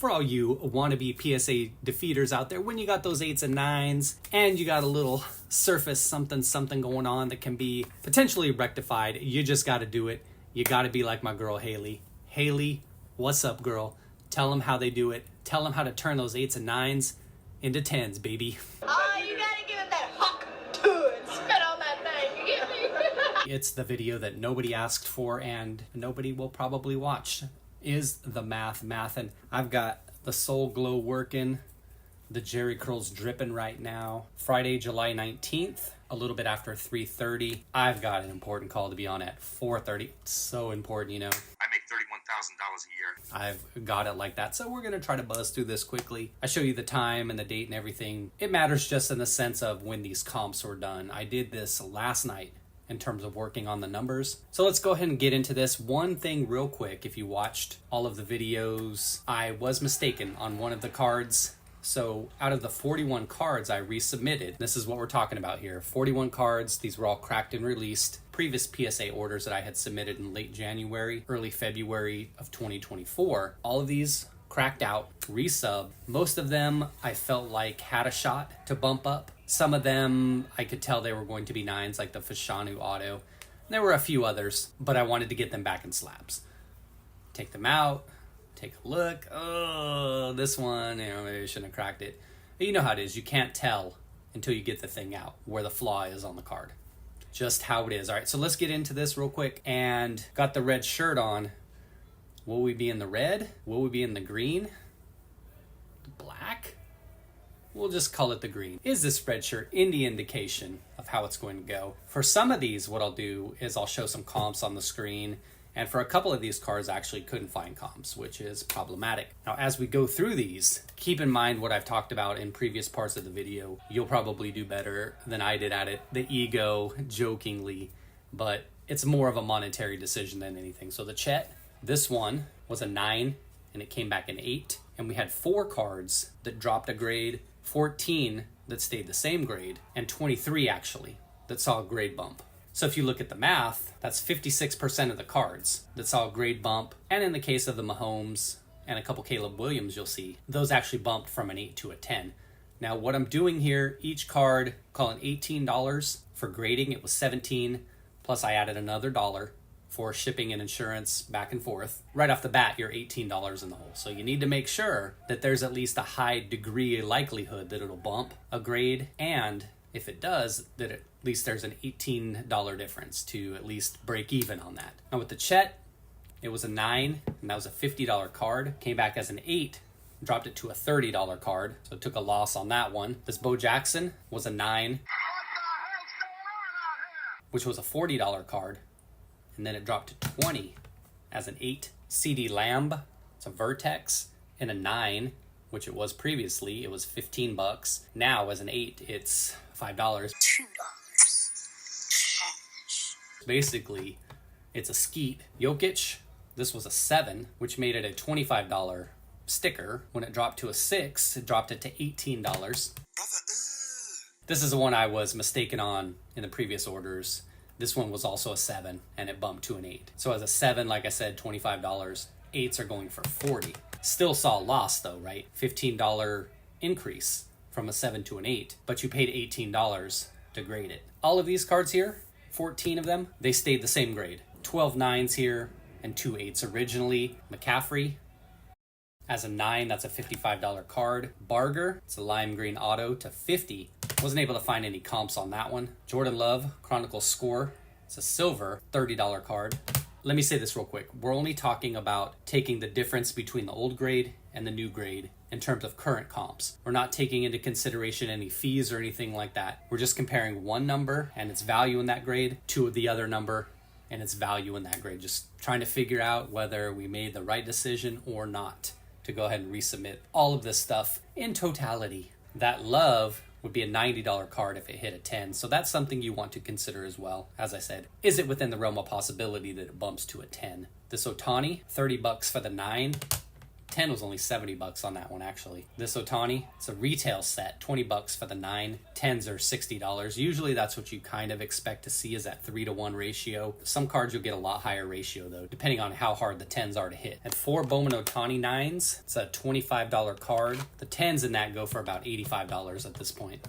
for all you wannabe PSA defeaters out there, when you got those 8s and 9s and you got a little surface something going on that can be potentially rectified, you just got to do it. You got to be like my girl Haley. Haley, what's up, girl? Tell them how they do it. Tell them how to turn those 8s and 9s into 10s, baby. Oh, you gotta give it that huck to it. Spit on that thing. You get me? It's the video that nobody asked for and nobody will probably watch. Is the math. And I've got the Soul Glow working, the Jerry curls dripping right now. Friday, July 19th, a little bit after 3:30. I've got an important call to be on at 4:30. So important, you know. I make $31,000 a year. I've got it like that. So we're going to try to buzz through this quickly. I show you the time and the date and everything. It matters just in the sense of when these comps were done. I did this last night in terms of working on the numbers. So let's go ahead and get into this. One thing real quick, if you watched all of the videos, I was mistaken on one of the cards. So out of the 41 cards I resubmitted, this is what we're talking about here. 41 cards, these were all cracked and released. Previous PSA orders that I had submitted in late January, early February of 2024. All of these cracked out, resub. Most of them I felt like had a shot to bump up. Some of them I could tell they were going to be 9s, like the Fashanu Auto. There were a few others, but I wanted to get them back in slabs. Take them out, take a look. Oh, this one, maybe I shouldn't have cracked it. But you know how it is. You can't tell until you get the thing out where the flaw is on the card. Just how it is. All right, so let's get into this real quick. And got the red shirt on. Will we be in the red? Will we be in the green? The black? We'll just call it the green. Is this red shirt any indication of how it's going to go? For some of these, what I'll do is I'll show some comps on the screen. And for a couple of these cards, I actually couldn't find comps, which is problematic. Now, as we go through these, keep in mind what I've talked about in previous parts of the video. You'll probably do better than I did at it. The ego, jokingly, but it's more of a monetary decision than anything. So the Chet, this one was a 9, and it came back an 8. And we had 4 cards that dropped a grade, 14 that stayed the same grade, and 23 actually that saw a grade bump. So if you look at the math, that's 56% of the cards that saw a grade bump. And in the case of the Mahomes and a couple Caleb Williams, you'll see those actually bumped from an 8 to a 10. Now what I'm doing here, each card, calling $18 for grading. It was $17, plus I added another $1 for shipping and insurance back and forth. Right off the bat, you're $18 in the hole. So you need to make sure that there's at least a high degree likelihood that it'll bump a grade, and if it does, that at least there's an $18 difference to at least break even on that. Now with the Chet, it was a 9, and that was a $50 card. Came back as an 8, dropped it to a $30 card, so took a loss on that one. This Bo Jackson was a 9, which was a $40 card, and then it dropped to 20 as an 8. CD Lamb, it's a Vertex, and a 9, which it was previously. It was $15. Now as an 8, it's $5. $2. Basically, it's a skeet. Jokic, this was a 7, which made it a $25 sticker. When it dropped to a 6, it dropped it to $18. This is the one I was mistaken on in the previous orders. This one was also a 7, and it bumped to an 8. So as a 7, like I said, $25. 8s are going for $40. Still saw a loss though, right? $15 increase from a 7 to an 8, but you paid $18 to grade it. All of these cards here, 14 of them, they stayed the same grade. 12 9s here and 2 8s originally. McCaffrey, as a 9, that's a $55 card. Barger, it's a lime green auto to 50. Wasn't able to find any comps on that one. Jordan Love, Chronicle Score, it's a silver $30 card. Let me say this real quick. We're only talking about taking the difference between the old grade and the new grade in terms of current comps. We're not taking into consideration any fees or anything like that. We're just comparing one number and its value in that grade to the other number and its value in that grade. Just trying to figure out whether we made the right decision or not to go ahead and resubmit all of this stuff in totality. That Love would be a $90 card if it hit a 10. So that's something you want to consider as well. As I said, is it within the realm of possibility that it bumps to a 10? This Otani, $30 for the 9. 10 was only 70 bucks on that one, actually. This Ohtani, it's a retail set, 20 bucks for the 9. 10s are $60. Usually that's what you kind of expect to see, is that 3-to-1 ratio. Some cards you'll get a lot higher ratio though, depending on how hard the 10s are to hit. At 4 Bowman Ohtani 9s, it's a $25 card. The 10s in that go for about $85 at this point.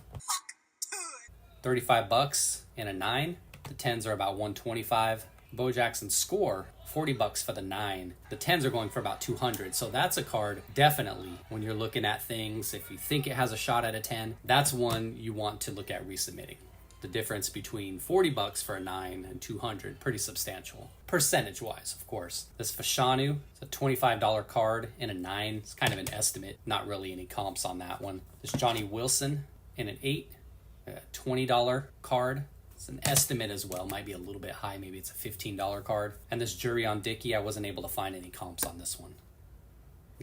35 bucks in a 9. The 10s are about $125. Bo Jackson Score, 40 bucks for the 9. The 10s are going for about $200. So that's a card, definitely, when you're looking at things, if you think it has a shot at a 10, that's one you want to look at resubmitting. The difference between 40 bucks for a 9 and 200, pretty substantial. Percentage-wise, of course. This Fashanu, it's a $25 card in a 9. It's kind of an estimate, not really any comps on that one. This Johnny Wilson in an 8, a $20 card. It's an estimate as well, might be a little bit high, maybe it's a $15 card. And this Jurion Dickey, I wasn't able to find any comps on this one.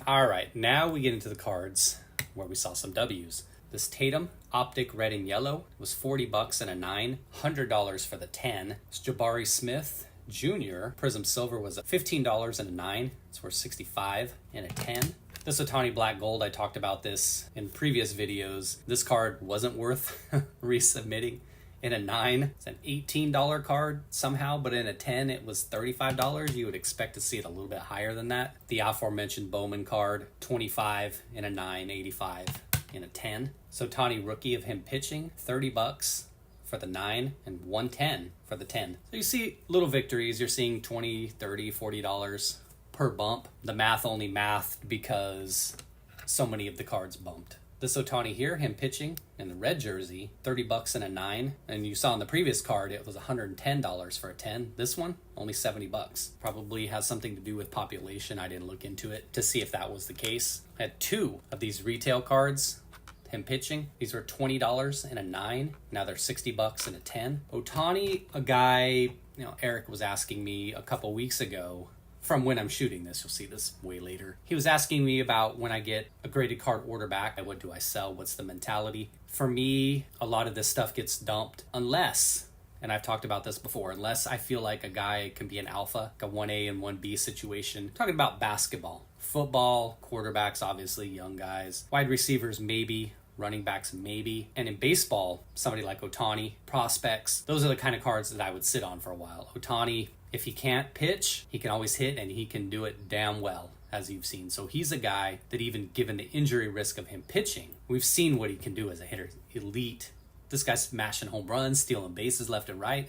All right, now we get into the cards where we saw some W's. This Tatum, Optic Red and Yellow, was 40 bucks and a 9, $100 for the 10. This Jabari Smith Jr. Prism Silver was $15 and a 9, it's worth 65 and a 10. This Ohtani Black Gold, I talked about this in previous videos. This card wasn't worth resubmitting. In a 9, it's an $18 card somehow, but in a 10, it was $35. You would expect to see it a little bit higher than that. The aforementioned Bowman card, 25 in a 9, 85 in a 10. So Ohtani Rookie of him pitching, 30 bucks for the 9 and 110 for the 10. So you see little victories. You're seeing $20, $30, $40 per bump. The math only mathed because so many of the cards bumped. This Ohtani here, him pitching in the red jersey, 30 bucks and a 9. And you saw in the previous card, it was $110 for a 10. This one, only 70 bucks. Probably has something to do with population. I didn't look into it to see if that was the case. I had 2 of these retail cards, him pitching. These were $20 and a 9. Now they're 60 bucks and a 10. Ohtani, a guy, Eric was asking me a couple weeks ago, from when I'm shooting this, you'll see this way later. He was asking me about when I get a graded card order back, what do I sell? What's the mentality? For me, a lot of this stuff gets dumped unless, and I've talked about this before, unless I feel like a guy can be an alpha, like a 1A and 1B situation. I'm talking about basketball. Football, quarterbacks, obviously, young guys. Wide receivers, maybe. Running backs, maybe. And in baseball, somebody like Ohtani, prospects, those are the kind of cards that I would sit on for a while. Ohtani, if he can't pitch, he can always hit, and he can do it damn well, as you've seen. So he's a guy that, even given the injury risk of him pitching, we've seen what he can do as a hitter. Elite. This guy's smashing home runs, stealing bases left and right.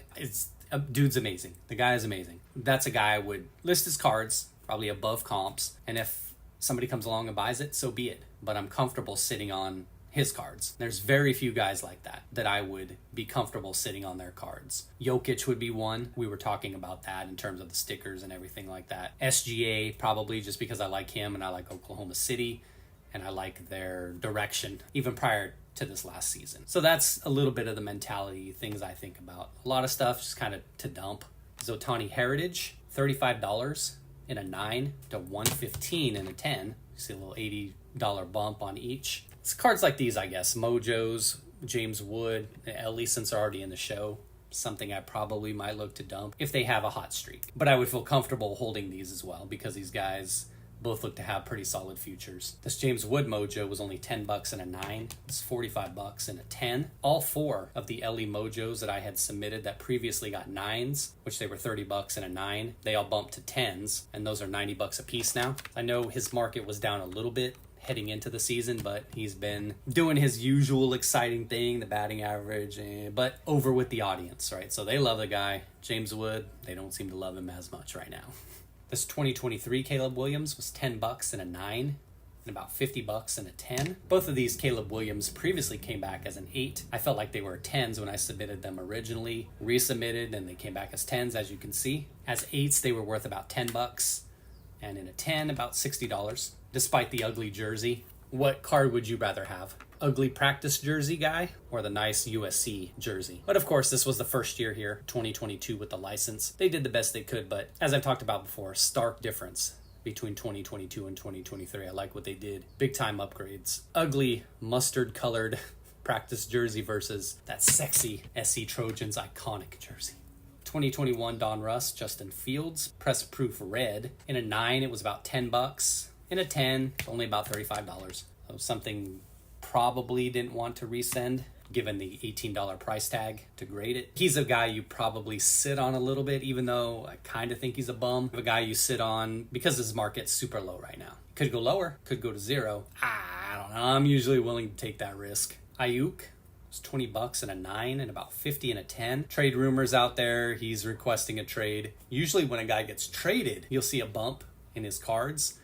Dude's amazing. The guy is amazing. That's a guy I would list his cards, probably above comps, and if somebody comes along and buys it, so be it. But I'm comfortable sitting on his cards. There's very few guys like that I would be comfortable sitting on their cards. Jokic would be one. We were talking about that in terms of the stickers and everything like that. SGA, probably, just because I like him and I like Oklahoma City and I like their direction, even prior to this last season. So that's a little bit of the mentality, things I think about. A lot of stuff just kind of to dump. Ohtani Heritage, $35 in a 9 to $115 in a 10. You see a little $80 bump on each. It's cards like these, I guess. Mojos, James Wood, at least since they're already in the show, something I probably might look to dump if they have a hot streak. But I would feel comfortable holding these as well because these guys both look to have pretty solid futures. This James Wood Mojo was only 10 bucks in a 9. It's 45 bucks in a 10. All 4 of the LE Mojos that I had submitted that previously got 9s, which they were 30 bucks in a 9, they all bumped to 10s, and those are 90 bucks a piece now. I know his market was down a little bit heading into the season, but he's been doing his usual exciting thing, the batting average, but over with the audience, right? So they love the guy. James Wood, they don't seem to love him as much right now. This 2023 Caleb Williams was 10 bucks in a 9 and about 50 bucks in a 10. Both of these Caleb Williams previously came back as an 8. I felt like they were 10s when I submitted them originally, resubmitted, and they came back as 10s, as you can see. As 8s, they were worth about 10 bucks, and in a 10, about $60. Despite the ugly jersey, what card would you rather have? Ugly practice jersey guy or the nice USC jersey? But of course, this was the first year here, 2022, with the license. They did the best they could, but as I've talked about before, stark difference between 2022 and 2023. I like what they did. Big time upgrades. Ugly mustard colored practice jersey versus that sexy SC Trojans iconic jersey. 2021 Don Russ, Justin Fields, press proof red. In a 9, it was about 10 bucks. In a 10, only about $35. So something probably didn't want to resend given the $18 price tag to grade it. He's a guy you probably sit on a little bit, even though I kind of think he's a bum. A guy you sit on because his market's super low right now. Could go lower, could go to zero. I don't know. I'm usually willing to take that risk. Ayuk, it's $20 and a 9 and about 50 and a 10. Trade rumors out there. He's requesting a trade. Usually when a guy gets traded, you'll see a bump in his cards.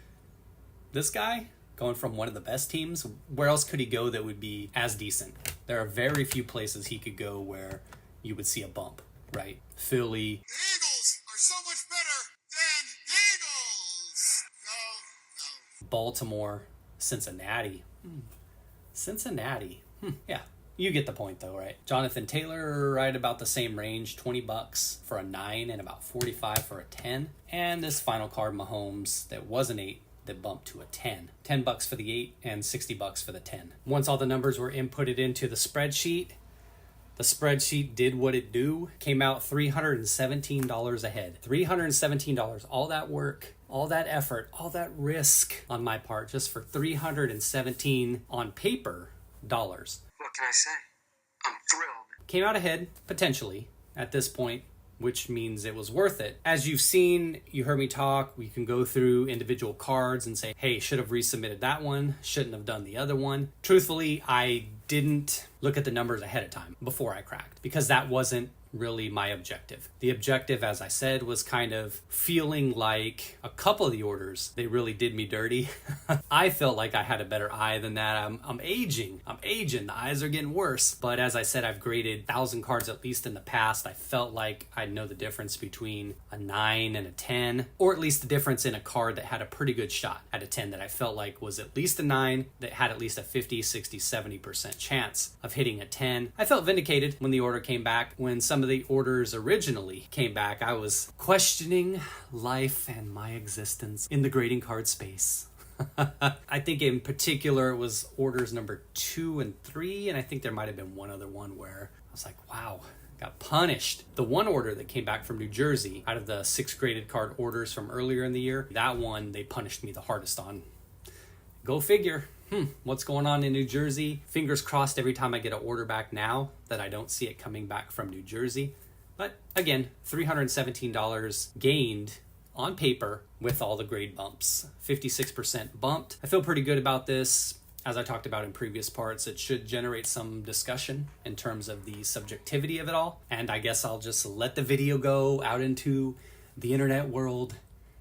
This guy, going from one of the best teams, where else could he go that would be as decent? There are very few places he could go where you would see a bump, right? Philly. The Eagles are so much better than Eagles. No. Baltimore, Cincinnati. Cincinnati. Yeah, you get the point though, right? Jonathan Taylor, right about the same range, $20 for a 9 and about 45 for a 10. And this final card, Mahomes, that was an 8, that bumped to a 10. $10 for the 8 and $60 for the 10. Once all the numbers were inputted into the spreadsheet did what it do, came out $317 ahead. $317, all that work, all that effort, all that risk on my part just for $317 on paper dollars. What can I say? I'm thrilled. Came out ahead, potentially, at this point, which means it was worth it. As you've seen, you heard me talk, we can go through individual cards and say, hey, should have resubmitted that one, shouldn't have done the other one. Truthfully, I didn't look at the numbers ahead of time before I cracked, because that wasn't really my objective. The objective, as I said, was kind of feeling like a couple of the orders, they really did me dirty. I felt like I had a better eye than that. I'm aging. The eyes are getting worse. But as I said, I've graded 1,000 cards at least in the past. I felt like I'd know the difference between a 9 and a 10, or at least the difference in a card that had a pretty good shot at a 10 that I felt like was at least a 9, that had at least a 50, 60, 70% chance of hitting a 10. I felt vindicated when the order came back. When some of the orders originally came back, I was questioning life and my existence in the grading card space. I think in particular it was orders number 2 and 3, and I think there might have been one other one where I was like, wow, got punished. The one order that came back from New Jersey, out of the 6 graded card orders from earlier in the year, that one they punished me the hardest on. Go figure. What's going on in New Jersey? Fingers crossed every time I get an order back now that I don't see it coming back from New Jersey. But again, $317 gained on paper with all the grade bumps. 56% bumped. I feel pretty good about this. As I talked about in previous parts, it should generate some discussion in terms of the subjectivity of it all. And I guess I'll just let the video go out into the internet world,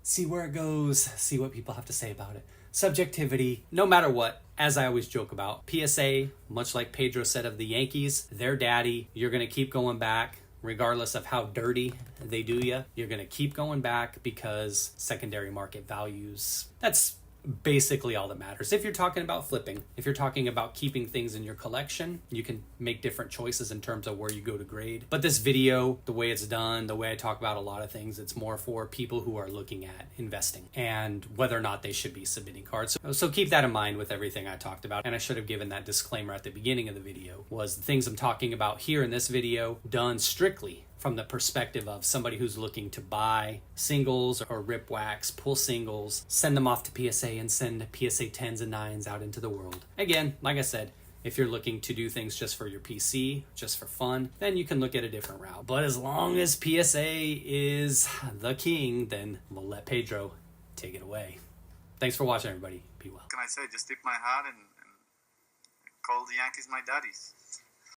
see where it goes, see what people have to say about it. Subjectivity, no matter what, as I always joke about, PSA, much like Pedro said of the Yankees, their daddy, you're going to keep going back regardless of how dirty they do you. You're going to keep going back because secondary market values, that's basically all that matters. If you're talking about flipping, if you're talking about keeping things in your collection, you can make different choices in terms of where you go to grade. But this video, the way it's done, the way I talk about a lot of things, it's more for people who are looking at investing and whether or not they should be submitting cards. So keep that in mind with everything I talked about. And I should have given that disclaimer at the beginning of the video, was the things I'm talking about here in this video done strictly from the perspective of somebody who's looking to buy singles or rip wax, pull singles, send them off to PSA and send PSA 10s and 9s out into the world. Again, like I said, if you're looking to do things just for your PC, just for fun, then you can look at a different route. But as long as PSA is the king, then we'll let Pedro take it away. Thanks for watching, everybody. Be well. What can I say? Just tip my hat and call the Yankees my daddies.